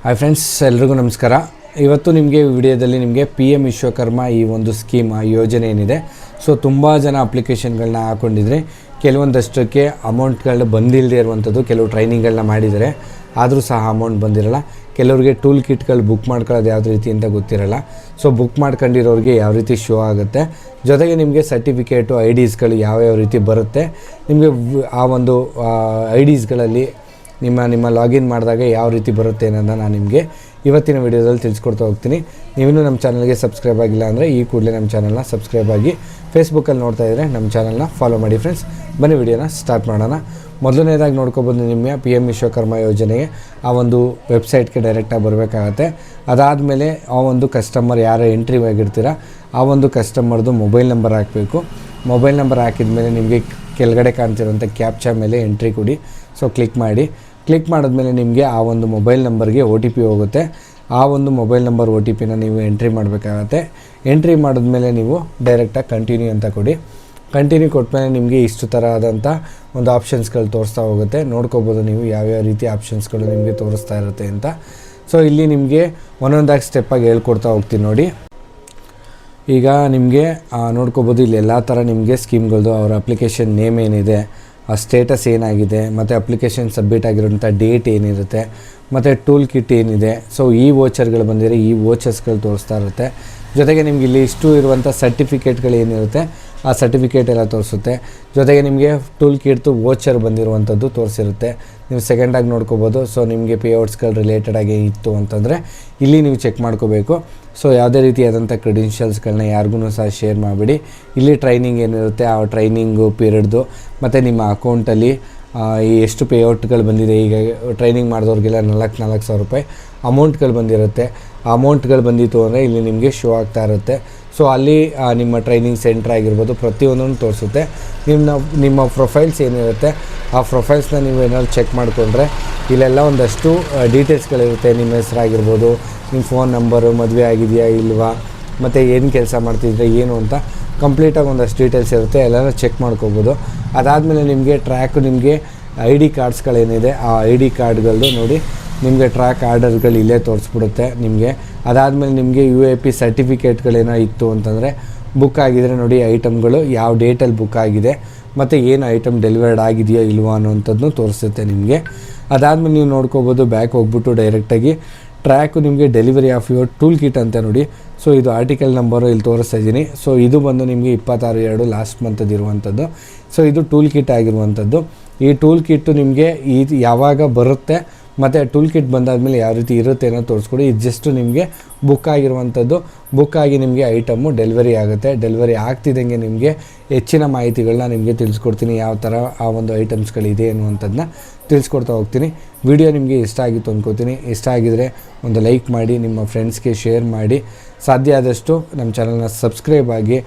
Hi friends, ಎಲ್ರಿಗೂ ನಮಸ್ಕಾರ. ಇವತ್ತು ನಿಮಗೆ ವಿಡಿಯೋದಲ್ಲಿ ನಿಮಗೆ PM ವಿಶ್ವಕರ್ಮ ಈ ಒಂದು ಸ್ಕೀಮ್ ಯೋಜನೆ ಏನಿದೆ, ಸೊ ತುಂಬ ಜನ ಅಪ್ಲಿಕೇಶನ್ಗಳನ್ನ ಹಾಕ್ಕೊಂಡಿದ್ರೆ ಕೆಲವೊಂದಷ್ಟಕ್ಕೆ ಅಮೌಂಟ್ಗಳು ಬಂದಿಲ್ಲದೆ ಇರುವಂಥದ್ದು, ಕೆಲವು ಟ್ರೈನಿಂಗ್ಗಳನ್ನ ಮಾಡಿದರೆ ಆದರೂ ಸಹ ಅಮೌಂಟ್ ಬಂದಿರಲ್ಲ. ಕೆಲವರಿಗೆ ಟೂಲ್ ಕಿಟ್ಗಳು ಬುಕ್ ಮಾಡ್ಕೊಳ್ಳೋದು ಯಾವ ರೀತಿ ಅಂತ ಗೊತ್ತಿರಲ್ಲ. ಸೊ ಬುಕ್ ಮಾಡ್ಕೊಂಡಿರೋರಿಗೆ ಯಾವ ರೀತಿ ಶೋ ಆಗುತ್ತೆ, ಜೊತೆಗೆ ನಿಮಗೆ ಸರ್ಟಿಫಿಕೇಟು IDsಗಳು ಯಾವ್ಯಾವ ರೀತಿ ಬರುತ್ತೆ, ನಿಮಗೆ ಆ ಒಂದು IDsಗಳಲ್ಲಿ ನಿಮ್ಮ ಲಾಗಿನ್ ಮಾಡಿದಾಗ ಯಾವ ರೀತಿ ಬರುತ್ತೆ ಅನ್ನೋದನ್ನು ನಾನು ನಿಮಗೆ ಇವತ್ತಿನ ವಿಡಿಯೋದಲ್ಲಿ ತಿಳಿಸ್ಕೊಡ್ತಾ ಹೋಗ್ತೀನಿ. ನೀವಿನ್ನೂ ನಮ್ಮ ಚಾನಲ್ಗೆ ಸಬ್ಸ್ಕ್ರೈಬ್ ಆಗಿಲ್ಲ ಅಂದರೆ ಈ ಕೂಡಲೇ ನಮ್ಮ ಚಾನಲ್ನ ಸಬ್ಸ್ಕ್ರೈಬ್ ಆಗಿ, ಫೇಸ್ಬುಕ್ಕಲ್ಲಿ ನೋಡ್ತಾ ಇದ್ದರೆ ನಮ್ಮ ಚಾನಲ್ನ ಫಾಲೋ ಮಾಡಿ. ಫ್ರೆಂಡ್ಸ್, ಬನ್ನಿ ವಿಡಿಯೋನ ಸ್ಟಾರ್ಟ್ ಮಾಡೋಣ. ಮೊದಲನೇದಾಗಿ ನೋಡ್ಕೊಬೋದು, ನಿಮ್ಮ PM ವಿಶ್ವಕರ್ಮ ಯೋಜನೆಗೆ ಆ ಒಂದು ವೆಬ್ಸೈಟ್ಗೆ ಡೈರೆಕ್ಟಾಗಿ ಬರಬೇಕಾಗತ್ತೆ. ಅದಾದಮೇಲೆ ಆ ಒಂದು ಕಸ್ಟಮರ್ ಯಾರು ಎಂಟ್ರಿ ಆಗಿರ್ತೀರ ಆ ಒಂದು ಕಸ್ಟಮರ್ದು ಮೊಬೈಲ್ ನಂಬರ್ ಹಾಕಬೇಕು. ಮೊಬೈಲ್ ನಂಬರ್ ಹಾಕಿದ ಮೇಲೆ ನಿಮಗೆ ಕೆಳಗಡೆ ಕಾಣ್ತಿರೋಂಥ ಕ್ಯಾಪ್ಚಾ ಮೇಲೆ ಎಂಟ್ರಿ ಕೊಡಿ. ಸೊ ಕ್ಲಿಕ್ ಮಾಡಿದ್ಮೇಲೆ ನಿಮಗೆ ಆ ಒಂದು ಮೊಬೈಲ್ ನಂಬರ್ಗೆ OTP ಹೋಗುತ್ತೆ. ಆ ಒಂದು ಮೊಬೈಲ್ ನಂಬರ್ OTPನ ನೀವು ಎಂಟ್ರಿ ಮಾಡಬೇಕಾಗತ್ತೆ. ಎಂಟ್ರಿ ಮಾಡಿದ್ಮೇಲೆ ನೀವು ಡೈರೆಕ್ಟಾಗಿ ಕಂಟಿನ್ಯೂ ಅಂತ ಕೊಡಿ. ಕಂಟಿನ್ಯೂ ಕೊಟ್ಟಮೇಲೆ ನಿಮಗೆ ಇಷ್ಟು ಥರ ಆದಂಥ ಒಂದು ಆಪ್ಷನ್ಸ್ಗಳು ತೋರಿಸ್ತಾ ಹೋಗುತ್ತೆ. ನೋಡ್ಕೋಬೋದು ನೀವು ಯಾವ್ಯಾವ ರೀತಿ ಆಪ್ಷನ್ಸ್ಗಳು ನಿಮಗೆ ತೋರಿಸ್ತಾ ಇರುತ್ತೆ ಅಂತ. ಸೊ ಇಲ್ಲಿ ನಿಮಗೆ ಒಂದೊಂದಾಗಿ ಸ್ಟೆಪ್ಪಾಗಿ ಹೇಳ್ಕೊಡ್ತಾ ಹೋಗ್ತೀನಿ ನೋಡಿ. ಈಗ ನಿಮಗೆ ನೋಡ್ಕೋಬೋದು, ಇಲ್ಲಿ ಎಲ್ಲ ಥರ ನಿಮಗೆ ಸ್ಕೀಮ್ಗಳದ್ದು ಅವರ ಅಪ್ಲಿಕೇಶನ್ ನೇಮ್ ಏನಿದೆ, ಆ ಸ್ಟೇಟಸ್ ಏನಾಗಿದೆ, ಮತ್ತು ಅಪ್ಲಿಕೇಶನ್ ಸಬ್ಮಿಟ್ ಆಗಿರೋಂಥ ಡೇಟ್ ಏನಿರುತ್ತೆ, ಮತ್ತು ಟೂಲ್ ಕಿಟ್ ಏನಿದೆ. ಸೊ ಈ ವೋಚರ್ಗಳು ಬಂದಿರೋ ಈ ವೋಚರ್ಸ್ಗಳು ತೋರಿಸ್ತಾ ಇರುತ್ತೆ. ಜೊತೆಗೆ ನಿಮ್ಗೆ ಇಲ್ಲಿ ಇಷ್ಟು ಇರುವಂಥ ಸರ್ಟಿಫಿಕೇಟ್ಗಳು ಏನಿರುತ್ತೆ ಆ ಸರ್ಟಿಫಿಕೇಟ್ ಎಲ್ಲ ತೋರಿಸುತ್ತೆ. ಜೊತೆಗೆ ನಿಮಗೆ ಟೂಲ್ ಕಿಟ್ದು ವೋಚರ್ ಬಂದಿರುವಂಥದ್ದು ತೋರಿಸಿರುತ್ತೆ. ನೀವು ಸೆಕೆಂಡಾಗಿ ನೋಡ್ಕೋಬೋದು. ಸೊ ನಿಮಗೆ ಪೇಔಟ್ಸ್ಗಳು ರಿಲೇಟೆಡಾಗಿ ಇತ್ತು ಅಂತಂದರೆ ಇಲ್ಲಿ ನೀವು ಚೆಕ್ ಮಾಡ್ಕೋಬೇಕು. ಸೊ ಯಾವುದೇ ರೀತಿಯಾದಂಥ ಕ್ರೆಡೆನ್ಷಿಯಲ್ಸ್ಗಳನ್ನ ಯಾರಿಗೂ ಸಹ ಶೇರ್ ಮಾಡಿಬಿಡಿ. ಇಲ್ಲಿ ಟ್ರೈನಿಂಗ್ ಏನಿರುತ್ತೆ ಆ ಟ್ರೈನಿಂಗು ಪೀರಿಯಡ್ದು, ಮತ್ತು ನಿಮ್ಮ ಅಕೌಂಟಲ್ಲಿ ಈ ಎಷ್ಟು ಪೇಔಟ್ಗಳು ಬಂದಿದೆ. ಈಗ ಟ್ರೈನಿಂಗ್ ಮಾಡಿದವ್ರಿಗೆಲ್ಲ 4,000 ರೂಪಾಯಿ ಅಮೌಂಟ್ಗಳು ಬಂದಿರುತ್ತೆ. ಆ ಅಮೌಂಟ್ಗಳು ಬಂದಿತ್ತು ಅಂದರೆ ಇಲ್ಲಿ ನಿಮಗೆ ಶೋ ಆಗ್ತಾ ಇರುತ್ತೆ. ಸೊ ಅಲ್ಲಿ ನಿಮ್ಮ ಟ್ರೈನಿಂಗ್ ಸೆಂಟ್ರ್ ಆಗಿರ್ಬೋದು ಪ್ರತಿಯೊಂದನ್ನು ತೋರಿಸುತ್ತೆ. ನಿಮ್ಮ ಪ್ರೊಫೈಲ್ಸ್ ಏನಿರುತ್ತೆ ಆ ಪ್ರೊಫೈಲ್ಸ್ನ ನೀವು ಏನಾದ್ರು ಚೆಕ್ ಮಾಡಿಕೊಂಡ್ರೆ ಇಲ್ಲೆಲ್ಲ ಒಂದಷ್ಟು ಡೀಟೇಲ್ಸ್ಗಳಿರುತ್ತೆ. ನಿಮ್ಮ ಹೆಸರಾಗಿರ್ಬೋದು, ನಿಮ್ಮ ಫೋನ್ ನಂಬರು, ಮದುವೆ ಆಗಿದೆಯಾ ಇಲ್ವಾ, ಮತ್ತು ಏನು ಕೆಲಸ ಮಾಡ್ತಿದ್ರೆ ಏನು ಅಂತ ಕಂಪ್ಲೀಟಾಗಿ ಒಂದಷ್ಟು ಡೀಟೇಲ್ಸ್ ಇರುತ್ತೆ. ಎಲ್ಲನೂ ಚೆಕ್ ಮಾಡ್ಕೋಬೋದು. ಅದಾದಮೇಲೆ ನಿಮಗೆ ಟ್ರ್ಯಾಕು, ನಿಮಗೆ ID ಕಾರ್ಡ್ಸ್ಗಳೇನಿದೆ ಆ ID ಕಾರ್ಡ್ಗಳದ್ದು ನೋಡಿ ನಿಮಗೆ ಟ್ರ್ಯಾಕ್ ಆರ್ಡರ್ಗಳು ಇಲ್ಲೇ ತೋರಿಸ್ಬಿಡುತ್ತೆ ನಿಮಗೆ. ಅದಾದಮೇಲೆ ನಿಮಗೆ UAP ಸರ್ಟಿಫಿಕೇಟ್ಗಳೇನೋ ಇತ್ತು ಅಂತಂದರೆ ಬುಕ್ ಆಗಿದರೆ ನೋಡಿ ಐಟಮ್ಗಳು ಯಾವ ಡೇಟಲ್ಲಿ ಬುಕ್ ಆಗಿದೆ, ಮತ್ತು ಏನು ಐಟಮ್ ಡೆಲಿವರ್ಡ್ ಆಗಿದೆಯೋ ಇಲ್ವೋ ಅನ್ನೋವಂಥದ್ದನ್ನು ತೋರಿಸುತ್ತೆ ನಿಮಗೆ. ಅದಾದಮೇಲೆ ನೀವು ನೋಡ್ಕೋಬೋದು, ಬ್ಯಾಕ್ ಹೋಗ್ಬಿಟ್ಟು ಡೈರೆಕ್ಟಾಗಿ ಟ್ರ್ಯಾಕು ನಿಮಗೆ delivery of your tool kit ಅಂತ ನೋಡಿ. ಸೊ ಇದು ಆರ್ಟಿಕಲ್ ನಂಬರು ಇಲ್ಲಿ ತೋರಿಸ್ತಾ ಇದ್ದೀನಿ. ಸೊ ಇದು ಬಂದು ನಿಮಗೆ 26/2 ಲಾಸ್ಟ್ ಮಂತದ್ದು ಇರುವಂಥದ್ದು. ಸೊ ಇದು ಟೂಲ್ ಕಿಟ್ ಆಗಿರುವಂಥದ್ದು. ಈ ಟೂಲ್ ಕಿಟ್ಟು ನಿಮಗೆ ಇದು ಯಾವಾಗ ಬರುತ್ತೆ ಮತ್ತು ಟೂಲ್ ಕಿಟ್ ಬಂದಾದಮೇಲೆ ಯಾವ ರೀತಿ ಇರುತ್ತೆ ಅನ್ನೋ ತೋರಿಸ್ಕೊಡಿ. ಇದು ಜಸ್ಟು ನಿಮಗೆ ಬುಕ್ ಆಗಿರುವಂಥದ್ದು. ಬುಕ್ ಆಗಿ ನಿಮಗೆ ಐಟಮು ಡೆಲಿವರಿ ಆಗುತ್ತೆ. ಡೆಲಿವರಿ ಆಗ್ತಿದ್ದಂಗೆ ನಿಮಗೆ ಹೆಚ್ಚಿನ ಮಾಹಿತಿಗಳನ್ನ ನಿಮಗೆ ತಿಳಿಸ್ಕೊಡ್ತೀನಿ. ಯಾವ ಥರ ಆ ಒಂದು ಐಟಮ್ಸ್ಗಳಿದೆ ಅನ್ನುವಂಥದ್ದನ್ನ ತಿಳಿಸ್ಕೊಡ್ತಾ ಹೋಗ್ತೀನಿ. ವಿಡಿಯೋ ನಿಮಗೆ ಇಷ್ಟ ಆಗಿತ್ತು ಅಂದ್ಕೋತೀನಿ. ಇಷ್ಟ ಆಗಿದರೆ ಒಂದು ಲೈಕ್ ಮಾಡಿ, ನಿಮ್ಮ ಫ್ರೆಂಡ್ಸ್ಗೆ ಶೇರ್ ಮಾಡಿ, ಸಾಧ್ಯ ಆದಷ್ಟು ನಮ್ಮ ಚಾನಲ್ನ ಸಬ್ಸ್ಕ್ರೈಬ್ ಆಗಿ,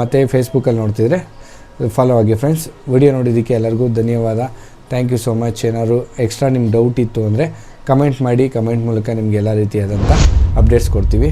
ಮತ್ತು ಫೇಸ್ಬುಕ್ಕಲ್ಲಿ ನೋಡ್ತಿದ್ರೆ ಫಾಲೋ ಆಗಿ. ಫ್ರೆಂಡ್ಸ್, ವಿಡಿಯೋ ನೋಡಿದ್ದಕ್ಕೆ ಎಲ್ಲರಿಗೂ ಧನ್ಯವಾದ. Thank you so much. ಏನಾದ್ರು ಎಕ್ಸ್ಟ್ರಾ ನಿಮ್ಮ ಡೌಟ್ ಇತ್ತು ಅಂದರೆ ಕಮೆಂಟ್ ಮಾಡಿ. ಕಮೆಂಟ್ ಮೂಲಕ ನಿಮಗೆ ಎಲ್ಲ ರೀತಿಯಾದಂಥ ಅಪ್ಡೇಟ್ಸ್ ಕೊಡ್ತೀವಿ.